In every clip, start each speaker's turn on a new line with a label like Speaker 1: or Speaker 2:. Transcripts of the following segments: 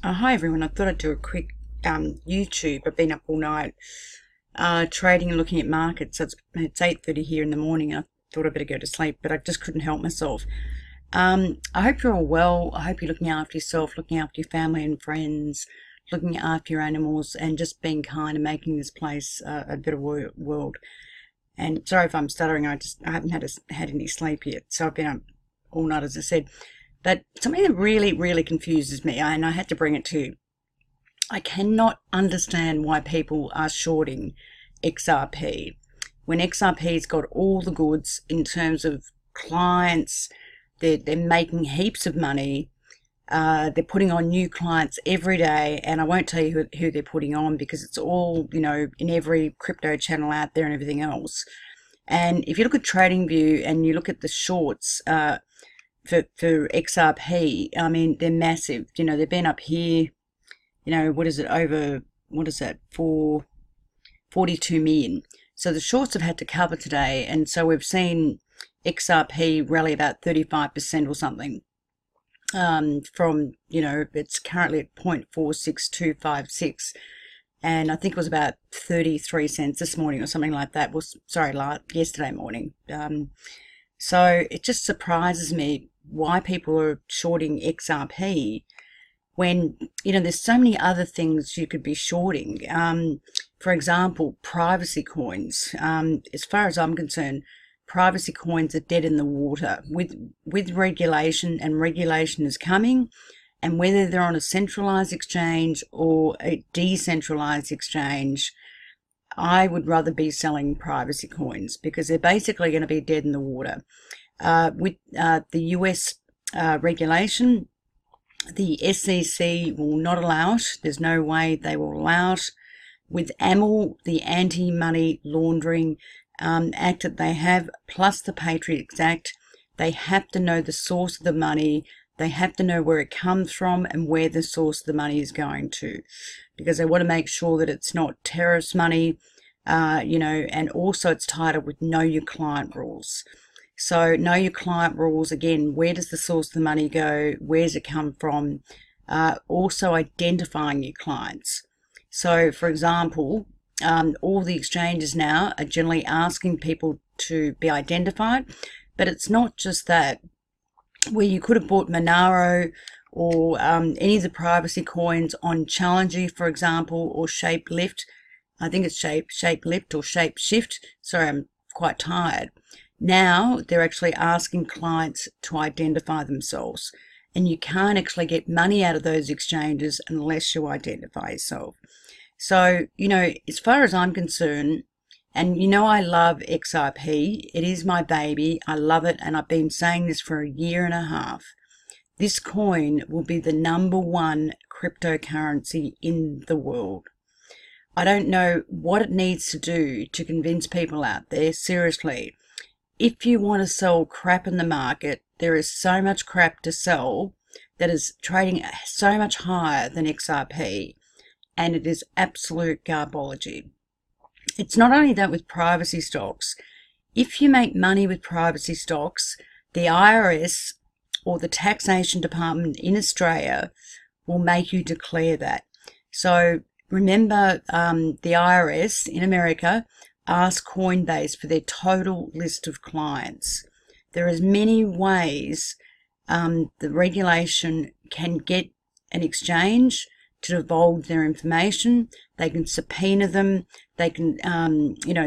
Speaker 1: Hi everyone, I thought I'd do a quick YouTube. I've been up all night trading and looking at markets. It's 8:30 here in the morning. I thought I'd better go to sleep, but I just couldn't help myself. I hope you're all well. I hope you're looking after yourself, looking after your family and friends, looking after your animals, and just being kind and making this place a better world. And sorry if I'm stuttering, I haven't had any sleep yet, so I've been up all night, as I said. But something that really confuses me, and I had to bring it to you. I cannot understand why people are shorting XRP when XRP's got all the goods in terms of clients. They're making heaps of money. They're putting on new clients every day, and I won't tell you who they're putting on because it's all, in every crypto channel out there and everything else. And if you look at TradingView and you look at the shorts for XRP, I mean, they're massive. They've been up here, what is that, for 42 million. So the shorts have had to cover today, and so we've seen XRP rally about 35% or something. From, it's currently at 0.46256, and I think it was about 33 cents this morning or something like that. Yesterday morning. So it just surprises me why people are shorting XRP when, there's so many other things you could be shorting. For example, privacy coins. As far as I'm concerned, privacy coins are dead in the water with regulation, and regulation is coming. And whether they're on a centralized exchange or a decentralized exchange, I would rather be selling privacy coins because they're basically going to be dead in the water. With the US regulation, the SEC will not allow it. There's no way they will allow it. With AML, the Anti-Money Laundering Act that they have, plus the Patriots Act, they have to know the source of the money. They have to know where it comes from and where the source of the money is going to, because they want to make sure that it's not terrorist money, and also it's tied up with know your client rules. So know your client rules, again, where does the source of the money go? Where does it come from? Also identifying your clients. So, for example, all the exchanges now are generally asking people to be identified, but it's not just that. Where you could have bought Monero or any of the privacy coins on Challenger, for example, or Shapelift. I think it's Shapelift or Shapeshift. Sorry, I'm quite tired. Now they're actually asking clients to identify themselves, and you can't actually get money out of those exchanges unless you identify yourself. So, as far as I'm concerned, and I love XRP. It is my baby. I love it, and I've been saying this for a year and a half. This coin will be the #1 cryptocurrency in the world. I don't know what it needs to do to convince people out there, seriously. If you want to sell crap in the market, there is so much crap to sell that is trading so much higher than XRP, and it is absolute garbology. It's not only that with privacy stocks. If you make money with privacy stocks, the IRS or the taxation department in Australia will make you declare that. So remember, the IRS in America asked Coinbase for their total list of clients. There is many ways the regulation can get an exchange to divulge their information. They can subpoena them. They can,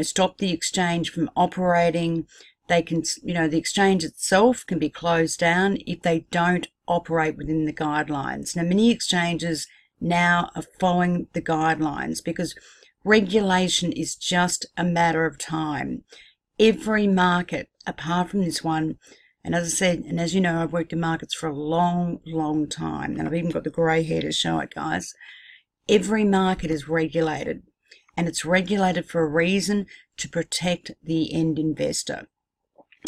Speaker 1: stop the exchange from operating. They can, the exchange itself can be closed down if they don't operate within the guidelines. Now, many exchanges now are following the guidelines because regulation is just a matter of time. Every market, apart from this one, and as I said, and as you know, I've worked in markets for a long time, and I've even got the grey hair to show it, guys. Every market is regulated, and it's regulated for a reason, to protect the end investor.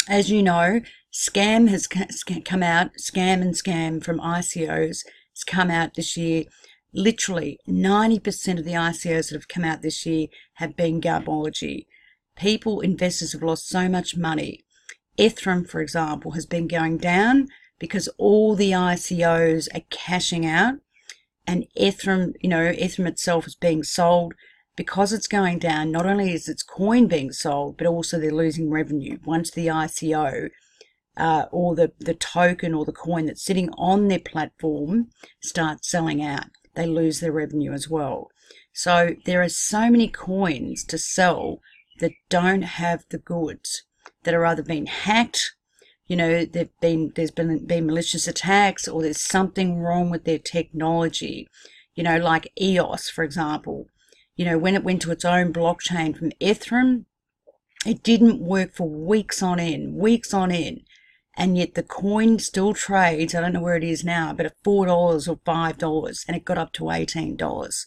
Speaker 1: As you know, scam has come out, scam from ICOs has come out this year. Literally 90% of the ICOs that have come out this year have been garbology. Investors have lost so much money. Ethereum, for example, has been going down because all the ICOs are cashing out. and Ethereum, Ethereum itself is being sold. Because it's going down, not only is its coin being sold, but also they're losing revenue. Once the ICO or the token or the coin that's sitting on their platform starts selling out, they lose their revenue as well. So there are so many coins to sell that don't have the goods, that are either being hacked, there's been malicious attacks, or there's something wrong with their technology. Like EOS, for example. When it went to its own blockchain from Ethereum, it didn't work for weeks on end, and yet the coin still trades, I don't know where it is now, but at $4 or $5, and it got up to $18.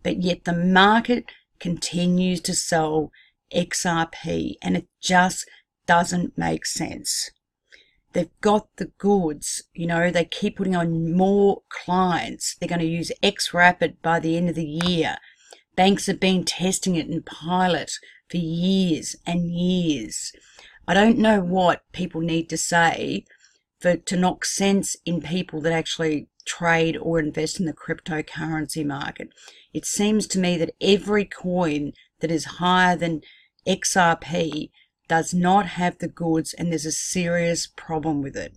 Speaker 1: But yet the market continues to sell XRP, and it just doesn't make sense. They've got the goods, they keep putting on more clients. They're going to use XRapid by the end of the year. Banks have been testing it in pilot for years and years. I don't know what people need to say to knock sense in people that actually trade or invest in the cryptocurrency market. It seems to me that every coin that is higher than XRP does not have the goods, and there's a serious problem with it.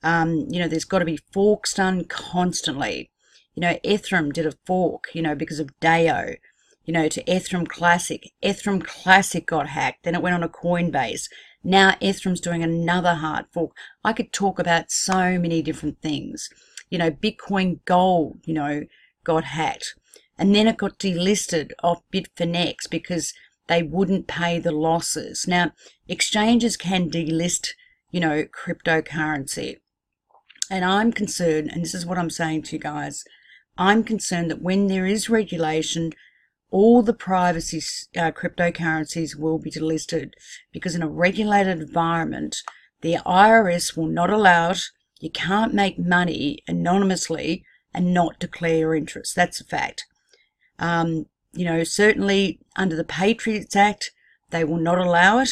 Speaker 1: There's got to be forks done constantly. Ethereum did a fork, because of DAO, to Ethereum Classic. Ethereum Classic got hacked. Then it went on a Coinbase. Now Ethereum's doing another hard fork. I could talk about so many different things. Bitcoin Gold, got hacked. And then it got delisted off Bitfinex because they wouldn't pay the losses. Now, exchanges can delist, cryptocurrency. And I'm concerned, and this is what I'm saying to you guys, I'm concerned that when there is regulation, all the privacy cryptocurrencies will be delisted, because in a regulated environment, the IRS will not allow it. You can't make money anonymously and not declare your interest. That's a fact. Certainly under the Patriots Act, they will not allow it,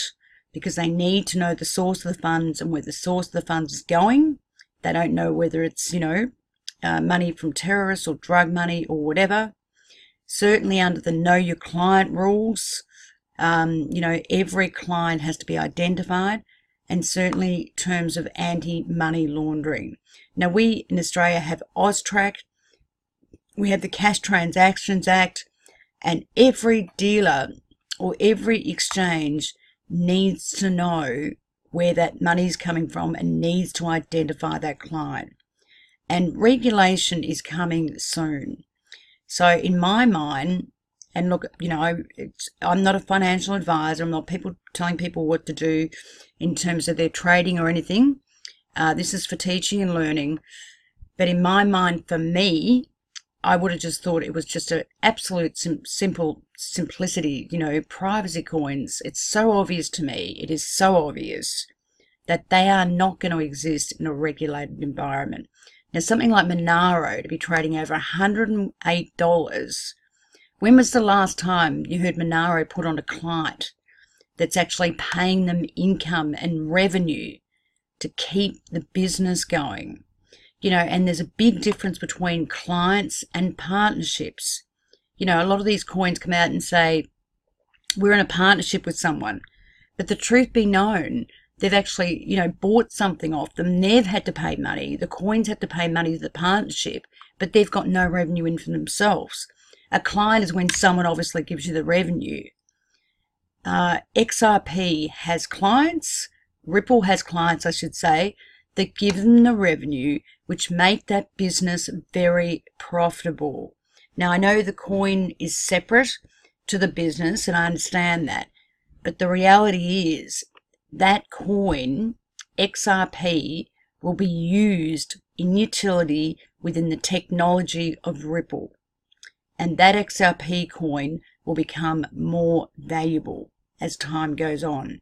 Speaker 1: because they need to know the source of the funds and where the source of the funds is going. They don't know whether it's, money from terrorists or drug money or whatever. Certainly under the Know Your Client rules, every client has to be identified, and certainly terms of anti-money laundering. Now, we in Australia have AUSTRAC, we have the Cash Transactions Act, and every dealer or every exchange needs to know where that money is coming from and needs to identify that client. And regulation is coming soon. So in my mind, and look, I'm not a financial advisor. I'm not telling people what to do in terms of their trading or anything. This is for teaching and learning. But in my mind, for me, I would have just thought it was just an absolute simplicity, privacy coins. It's so obvious to me. It is so obvious that they are not going to exist in a regulated environment. Now, something like Monero to be trading over $108. When was the last time you heard Monero put on a client that's actually paying them income and revenue to keep the business going? And there's a big difference between clients and partnerships. A lot of these coins come out and say, we're in a partnership with someone. But the truth be known, they've actually, bought something off them. They've had to pay money. The coins have to pay money to the partnership, but they've got no revenue in for themselves. A client is when someone obviously gives you the revenue. XRP has clients, Ripple has clients, I should say, that give them the revenue, which make that business very profitable. Now, I know the coin is separate to the business, and I understand that. But the reality is that coin, XRP, will be used in utility within the technology of Ripple. And that XRP coin will become more valuable as time goes on.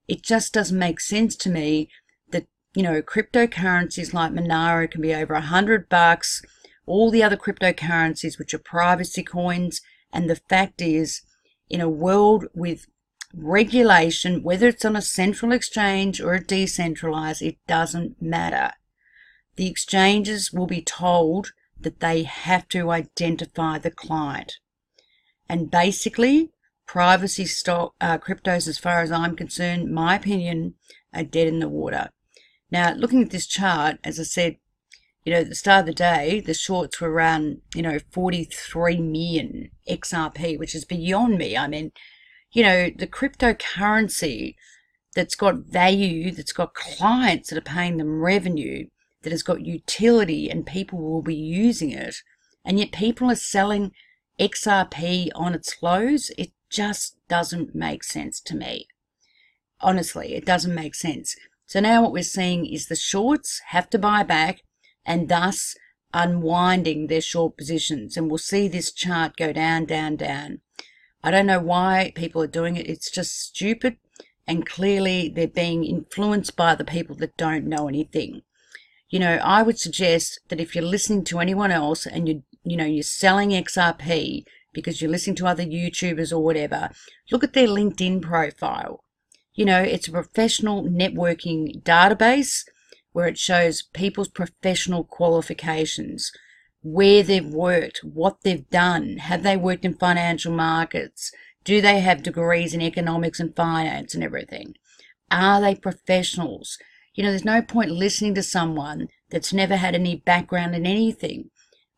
Speaker 1: It just doesn't make sense to me that, cryptocurrencies like Monero can be over $100, all the other cryptocurrencies which are privacy coins, and the fact is, in a world with regulation, whether it's on a central exchange or a decentralized, it doesn't matter. The exchanges will be told that they have to identify the client. And basically, privacy cryptos, as far as I'm concerned, my opinion, are dead in the water. Now, looking at this chart, as I said, at the start of the day, the shorts were around, 43 million XRP, which is beyond me. I mean, the cryptocurrency that's got value, that's got clients that are paying them revenue, that has got utility and people will be using it, and yet people are selling XRP on its lows. It just doesn't make sense to me. Honestly, it doesn't make sense. So now what we're seeing is the shorts have to buy back and thus unwinding their short positions. And we'll see this chart go down, down, down. I don't know why people are doing it. It's just stupid. And clearly they're being influenced by the people that don't know anything. I would suggest that if you're listening to anyone else and you're selling XRP because you're listening to other YouTubers or whatever, look at their LinkedIn profile. It's a professional networking database where it shows people's professional qualifications, where they've worked, what they've done, have they worked in financial markets, do they have degrees in economics and finance and everything, are they professionals? There's no point listening to someone that's never had any background in anything.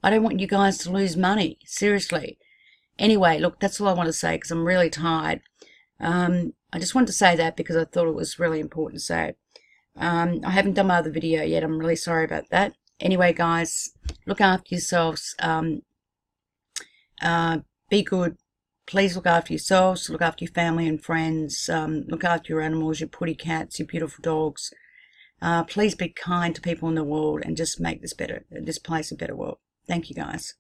Speaker 1: I don't want you guys to lose money, seriously. Anyway, look, that's all I want to say because I'm really tired. I just wanted to say that because I thought it was really important to say. I haven't done my other video yet. I'm really sorry about that. Anyway, guys, look after yourselves. Be good. Please look after yourselves. Look after your family and friends. Look after your animals, your putty cats, your beautiful dogs. Please be kind to people in the world and just make this place a better world. Thank you, guys.